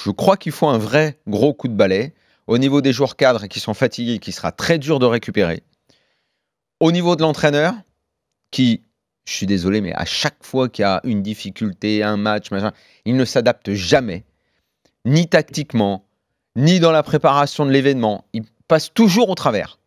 Je crois qu'il faut un vrai gros coup de balai. Au niveau des joueurs cadres qui sont fatigués, qui sera très dur de récupérer. Au niveau de l'entraîneur, qui, je suis désolé, mais à chaque fois qu'il y a une difficulté, un match, machin, il ne s'adapte jamais, ni tactiquement, ni dans la préparation de l'événement. Il passe toujours au travers.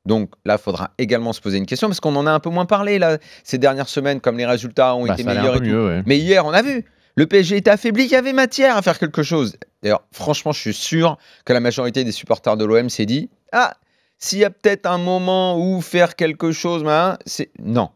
Donc là, il faudra également se poser une question, parce qu'on en a un peu moins parlé là, ces dernières semaines, comme les résultats ont été meilleurs et tout. Mieux, ouais. Mais hier, on a vu, le PSG était affaibli, il y avait matière à faire quelque chose. D'ailleurs, franchement, je suis sûr que la majorité des supporters de l'OM s'est dit « Ah, s'il y a peut-être un moment où faire quelque chose, c'est... » Non.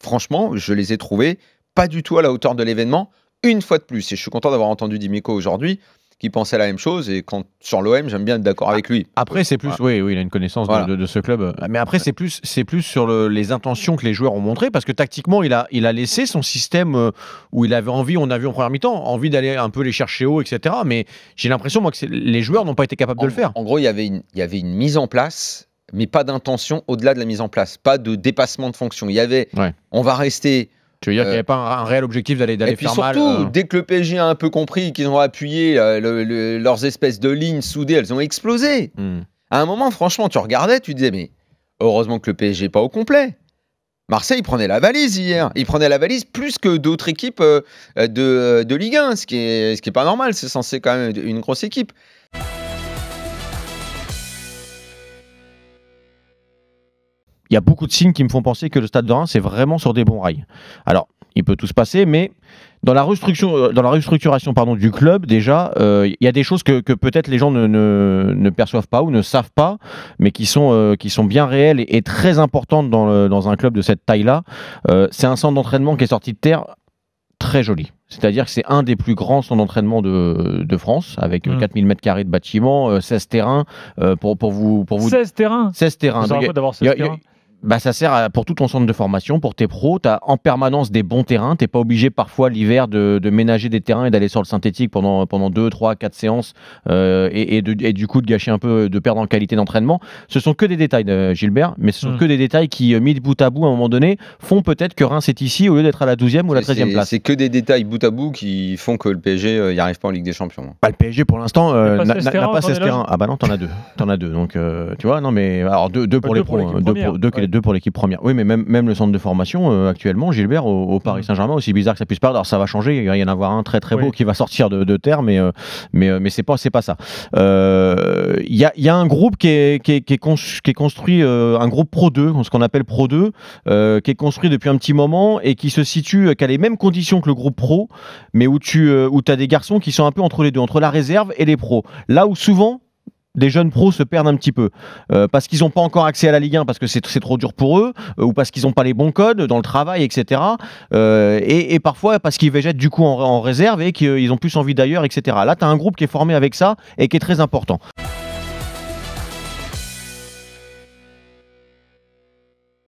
Franchement, je les ai trouvés pas du tout à la hauteur de l'événement, une fois de plus. Et je suis content d'avoir entendu Dimeco aujourd'hui, qui pensait la même chose. Et quand sur l'OM, j'aime bien être d'accord avec lui. Après, c'est plus... Oui, il a une connaissance de ce club. Mais après, c'est plus sur les intentions que les joueurs ont montrées, parce que tactiquement, il a laissé son système où il avait envie, on a vu en première mi-temps, envie d'aller un peu les chercher haut, etc. Mais j'ai l'impression, moi, que les joueurs n'ont pas été capables de le faire. En gros, il y avait une mise en place, mais pas d'intention au-delà de la mise en place. Pas de dépassement de fonction. Il y avait... On va rester... Tu veux dire qu'il n'y avait pas un réel objectif d'aller faire mal. Et puis surtout, dès que le PSG a un peu compris qu'ils ont appuyé leurs espèces de lignes soudées, elles ont explosé. À un moment, franchement, tu regardais, tu disais, mais heureusement que le PSG n'est pas au complet. Marseille prenait la valise hier. Il prenait la valise plus que d'autres équipes de Ligue 1, ce qui est pas normal. C'est censé quand même être une grosse équipe. Il y a beaucoup de signes qui me font penser que le Stade de Reims est vraiment sur des bons rails. Alors, il peut tout se passer, mais dans la restructuration du club, déjà, il y a des choses que peut-être les gens ne perçoivent pas ou ne savent pas, mais qui sont bien réelles et très importantes dans un club de cette taille-là. C'est un centre d'entraînement qui est sorti de terre très joli. C'est-à-dire que c'est un des plus grands centres d'entraînement de France, avec 4000 m² de bâtiment, 16 terrains. Pour vous 16 terrains 16 terrains. Ça sert d'avoir 16 terrains. Ça sert pour tout ton centre de formation, pour tes pros. Tu as en permanence des bons terrains. Tu n'es pas obligé parfois l'hiver de ménager des terrains et d'aller sur le synthétique pendant 2, 3, 4 séances et du coup de gâcher un peu, de perdre en qualité d'entraînement. Ce sont que des détails, Gilbert, mais ce sont que des détails qui, mis de bout à bout, à un moment donné, font peut-être que Reims est ici au lieu d'être à la 12e ou la 13e place. C'est que des détails bout à bout qui font que le PSG n'y arrive pas en Ligue des Champions. Le PSG, pour l'instant, n'a pas 16 terrains. Ah bah non, t'en as deux. Donc, tu vois, non mais... Alors, deux pour les pros, deux pour l'équipe première. Oui, mais même le centre de formation, actuellement, Gilbert, au Paris Saint-Germain, aussi bizarre que ça puisse paraître, alors ça va changer, il va y en avoir un très beau qui va sortir de terre, mais c'est pas ça. Il y a un groupe qui est construit, un groupe Pro 2, ce qu'on appelle Pro 2, qui est construit depuis un petit moment et qui se situe, qui a les mêmes conditions que le groupe Pro, mais où tu as des garçons qui sont un peu entre les deux, entre la réserve et les pros. Là où souvent, des jeunes pros se perdent un petit peu parce qu'ils n'ont pas encore accès à la Ligue 1 parce que c'est trop dur pour eux ou parce qu'ils n'ont pas les bons codes dans le travail, etc. Et parfois parce qu'ils végètent du coup en réserve et qu'ils ont plus envie d'ailleurs, etc. Là, tu as un groupe qui est formé avec ça et qui est très important.